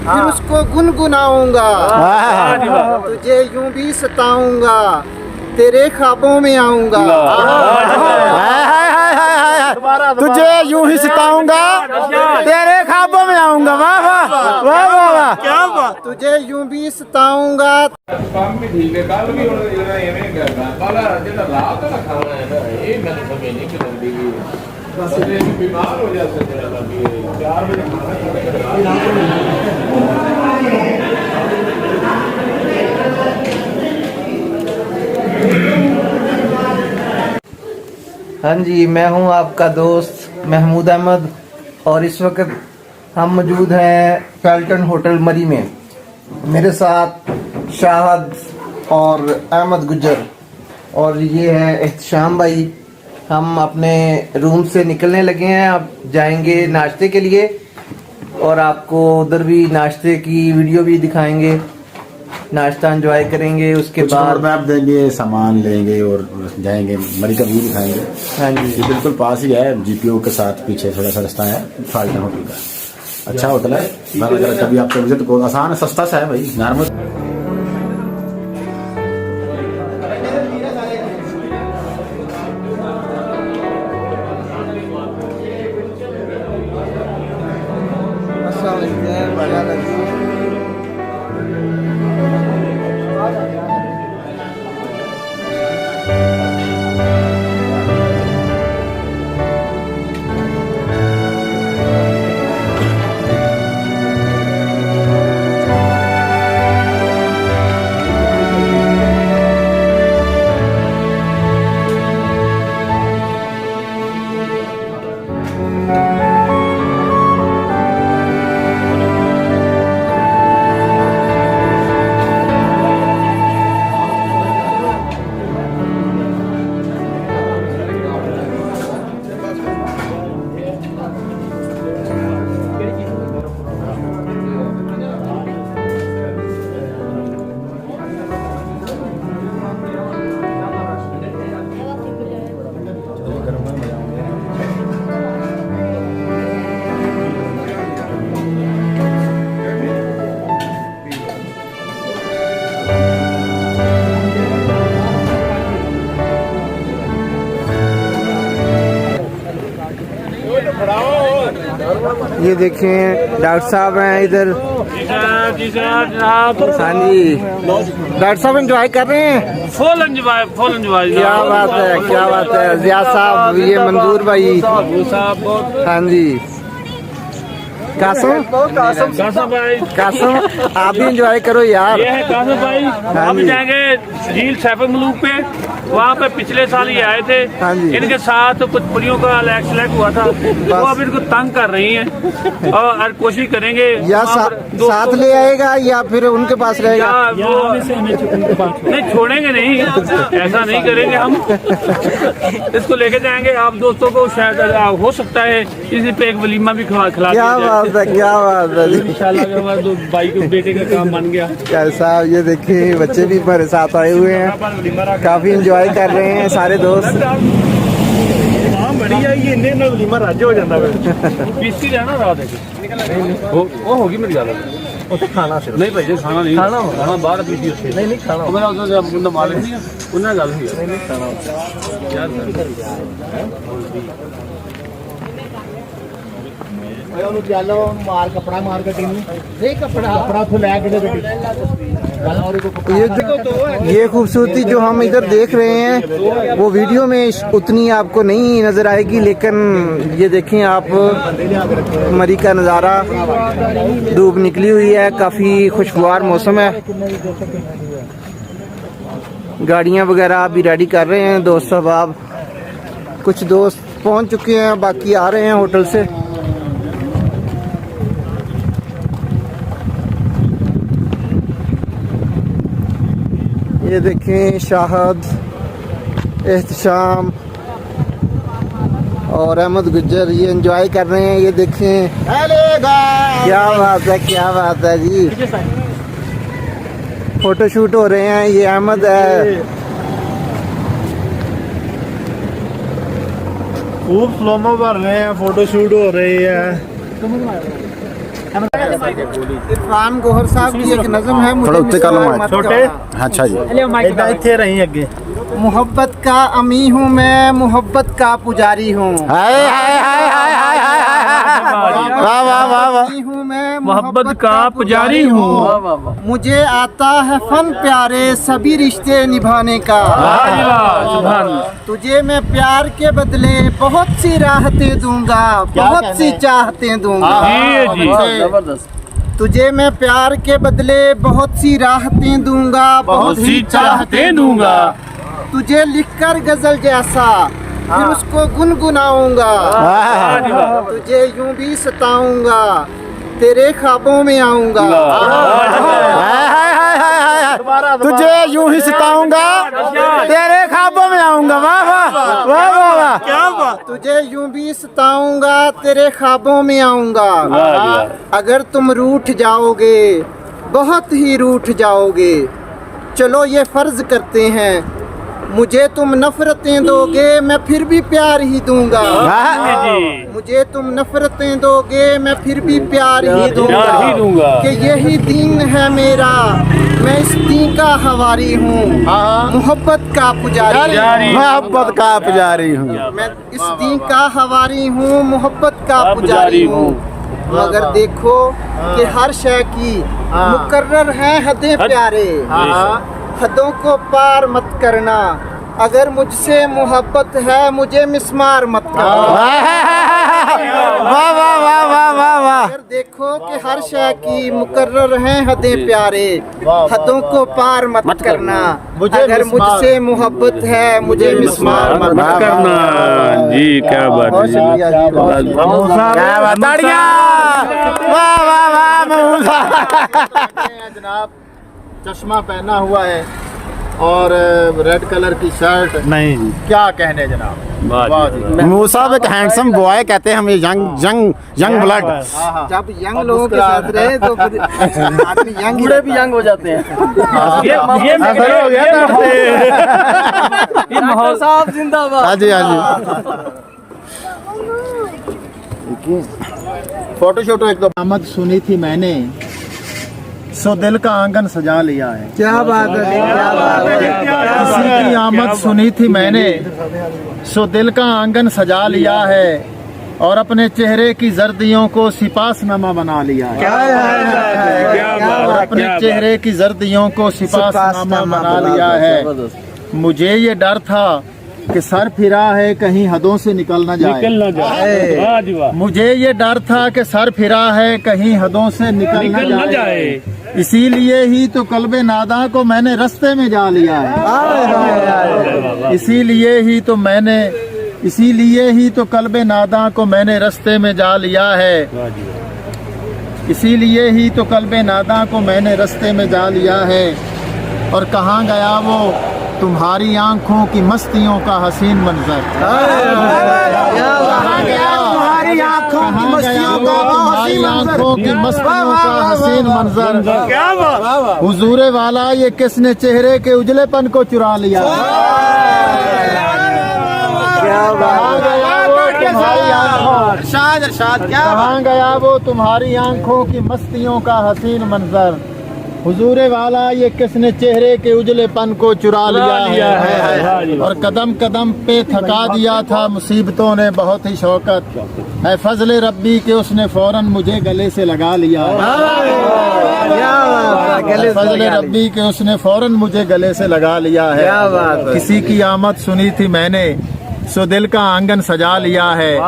फिर उसको गुनगुनाऊंगा, तुझे यूं भी सताऊंगा, तेरे ख्वाबों में आऊंगा। तुझे यूं ही सताऊंगा, तेरे ख्वाबों में आऊंगा। वाह वाह वाह वाह वाह, क्या बात। तुझे यूं भी सताऊंगा। काम भी ठीक है, कल भी उन्होंने ਜਿਹੜਾ ਐਵੇਂ ਕਰਦਾ ਪਰ ਜਿਹੜਾ ਰਾਤ ਦਾ ਖਾਣਾ ਹੈ ਨਾ ਇਹ ਮੈਨੂੰ ਸਮਝ ਨਹੀਂ ਲੱਗਦੀ ਕਿ ਬਸ ਇਹ ਬਿਮਾਰ ਹੋ ਜਾ ਸਕਦਾ ਹੈ ਕਿ 4 ਵਜੇ हाँ जी, मैं हूँ आपका दोस्त महमूद अहमद और इस वक्त हम मौजूद हैं फैल्टन होटल मरी में। मेरे साथ शाहद और अहमद गुज्जर और ये है एहतशाम भाई। हम अपने रूम से निकलने लगे हैं, अब जाएंगे नाश्ते के लिए और आपको उधर भी नाश्ते की वीडियो भी दिखाएंगे। नाश्ता एंजॉय करेंगे, उसके बाद मैप देंगे, सामान लेंगे और जाएंगे, मरी का व्यू दिखाएंगे। हाँ जी, ये बिल्कुल पास ही है, जीपीओ के साथ पीछे थोड़ा सा रास्ता है फैल्टन होटल का। अच्छा होटल है, अगर कभी आपको विजिट को आसान है, सस्ता सा है भाई, नॉर्मल। ये देखें डॉक्टर साहब हैं इधर। जी सर जनाब। हाँ जी, डॉक्टर साहब एंजॉय कर रहे हैं, फुल एंजॉय फुल एंजॉय। क्या बात है, क्या बात है। जिया साहब, ये मंजूर भाई साहब बहुत। हाँ जी, कासम कासम भाई, कासम आप भी एंजॉय करो यार। ये है कासम भाई। हम जाएंगे झील सैफर मलूक पे, वहाँ पे पिछले साल ये आए थे। हाँ जी। इनके साथ कुछ परियों का सेलेक्ट हुआ था, वो अब इनको तंग कर रही हैं और कोशिश करेंगे या साथ ले आएगा या फिर उनके पास रहेगा। नहीं छोड़ेंगे नहीं, ऐसा नहीं करेंगे हम। इसको लेके जाएंगे, आप दोस्तों को शायद हो सकता है इसी पे एक वलीमा भी खिला। क्या बात है, क्या बात है। इंशाल्लाह तो भाई के बेटे का काम बन गया। साहब ये देखिए बच्चे भी हमारे साथ आए हुए हैं, काफी एंजॉय कर रहे हैं सारे दोस्त। बढ़िया, ये इन्ने ना वलीमा राज्य हो जाता है। पीसी रहना रात वो होगी मेरी ज्यादा खाना सिर्फ नहीं भाई, खाना नहीं, खाना बाहर पीसी उससे नहीं खाना मेरा उन्होंने मालिक नहीं उन्हें गल हुई नहीं खाना चलो मार कपड़ा मार के कपड़ा तो ये खूबसूरती जो हम इधर देख रहे हैं वो वीडियो में उतनी आपको नहीं नजर आएगी, लेकिन ये देखें आप मरी का नज़ारा। धूप निकली हुई है, काफ़ी खुशगवार मौसम है। गाड़ियां वगैरह अभी रेडी कर रहे हैं दोस्त साहब। कुछ दोस्त पहुंच चुके हैं, बाकी आ रहे हैं होटल से। ये देखें शाहद, एहतशाम और अहमद गुज्जर ये एंजॉय कर रहे हैं। ये देखें, क्या बात है, क्या बात है जी। फोटो शूट हो रहे हैं। ये अहमद है, खूब स्लोमो भर रहे हैं, फोटो शूट हो रही है। इरफान गोहर साहब की एक नज़म है, मुझे थोड़ा उत्ते कर लो मिसाल माइक। मत छोटे। कहना। अच्छा जी ਇੱਥੇ ਰਹੀ ਅੱਗੇ मोहब्बत का अमी हूँ मैं, मोहब्बत का पुजारी हूँ। हाय हाय हाय हाय हाय हाय वाह वाह वाह वाह अमी हूँ मैं, मोहब्बत का पुजारी हूँ। मुझे आता है फन प्यारे सभी रिश्ते निभाने का। वाह जी वाह, सुभान अल्लाह। तुझे मैं प्यार के बदले बहुत सी राहतें दूंगा, बहुत सी चाहतें दूंगा। जी जी, तुझे मैं प्यार के बदले बहुत सी राहतें दूंगा, बहुत सी चाहते दूंगा। तुझे लिखकर गजल जैसा फिर उसको गुनगुनाऊंगा। तुझे यूं भी सताऊंगा, तेरे ख्वाबों में आऊंगा। हाय हाय हाय हाय हाय तुझे यूं ही सिताऊंगा, तेरे ख्वाबों में आऊंगा। वाह वाह वाह वाह वाह क्या बात। तुझे यूं भी सताऊंगा, तेरे ख्वाबों में आऊंगा। अगर तुम रूठ जाओगे, बहुत ही रूठ जाओगे, चलो ये फर्ज करते हैं, मुझे तुम नफरतें दोगे मैं फिर भी प्यार ही दूंगा। मुझे तुम नफरतें दोगे मैं फिर भी प्यार ही दूंगा। कि यही दीन है मेरा, मैं इस दीन का हवारी हूँ, मोहब्बत का पुजारी। मोहब्बत का पुजारी हूँ। मैं इस दीन का हवारी हूँ, मोहब्बत का पुजारी हूँ। मगर देखो कि हर शय की मुकर्रर है हदें प्यारे, हदों को पार मत करना। अगर मुझसे मोहब्बत है मुझे मिस्मार मत करना। वाह वाह वाह वाह वाह वाह। अगर देखो कि हर शय की मुकर्रर है हदें प्यारे, हदों को पार मत करना। अगर मुझसे मोहब्बत है मुझे मिस्मार मत करना। जी क्या बात है, क्या बात, ताड़ियां। वाह वाह वाह मूसा। जनाब चश्मा पहना हुआ है और रेड कलर की शर्ट। नहीं जी, क्या कहने जनाब, वाह जी। मूसा एक हैंडसम बॉय कहते हैं हमें, यंग यंग यंग ब्लड। जब यंग लोगों के साथ रहे तो फिर आदमी यंग ही भी यंग हो जाते हैं। ये हो गया माहौल साहब जिंदाबाद। हाँ जी हाँ जी। फोटो शोटो एक दो। आमद सुनी थी मैंने, सो दिल का आंगन सजा लिया है। क्या बात है, क्या बात है। किसी की आमद सुनी थी मैंने, सो दिल का आंगन सजा लिया है, और अपने चेहरे की जर्दियों को सिपासनामा बना लिया है। और अपने चेहरे की जर्दियों को सिपासनामा बना लिया है। मुझे ये डर था कि सर फिरा है कहीं हदों से निकल न जाए। निकल ना जाए। वाह जी वाह, मुझे ये डर था कि सर फिरा है कहीं हदों से निकल न जाए। इसीलिए ही तो कल्बे नादा को मैंने रास्ते में जा लिया है। इसीलिए ही तो कल्बे नादा को मैंने रास्ते में जा लिया है। इसीलिए ही तो कल्बे नादा को मैंने रास्ते में जा लिया है। और कहाँ गया वो तुम्हारी आंखों की मस्तियों का हसीन मंजर। कहाँ गया तुम्हारी आंखों की मस्तियों का हसीन मंजर। हुजूरे वाला ये किसने चेहरे के उजलेपन को चुरा लिया। कहाँ गया वो तुम्हारी आंखों की मस्तियों का हसीन मंजर। हुजूरे वाला ये किसने चेहरे के उजलेपन को चुरा लिया है। और कदम कदम पे थका दिया था मुसीबतों ने बहुत ही शौकत है। फजले रब्बी के उसने फौरन मुझे गले से लगा लिया। फजले रब्बी के उसने फौरन मुझे गले से लगा लिया है। किसी की आमद सुनी थी मैंने, सो दिल का आंगन सजा लिया है,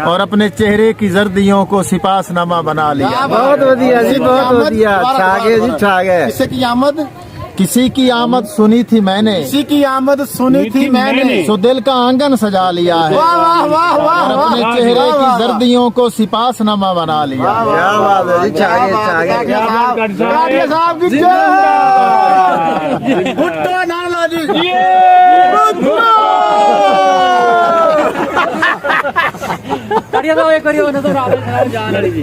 और अपने चेहरे की जर्दियों को सिपासनामा बना लिया। बहुत बढ़िया जी, बहुत बढ़िया। छागे जी छागे। किसी की आमद सुनी थी मैंने, सो दिल का आंगन सजा लिया है, और अपने चेहरे की जर्दियों को सिपासनामा बना लिया। क्या बात है जी, छागे छागे। भुट्टो नाला जी। करिए तो एक करिए, नजर आ रहा है जान वाली जी।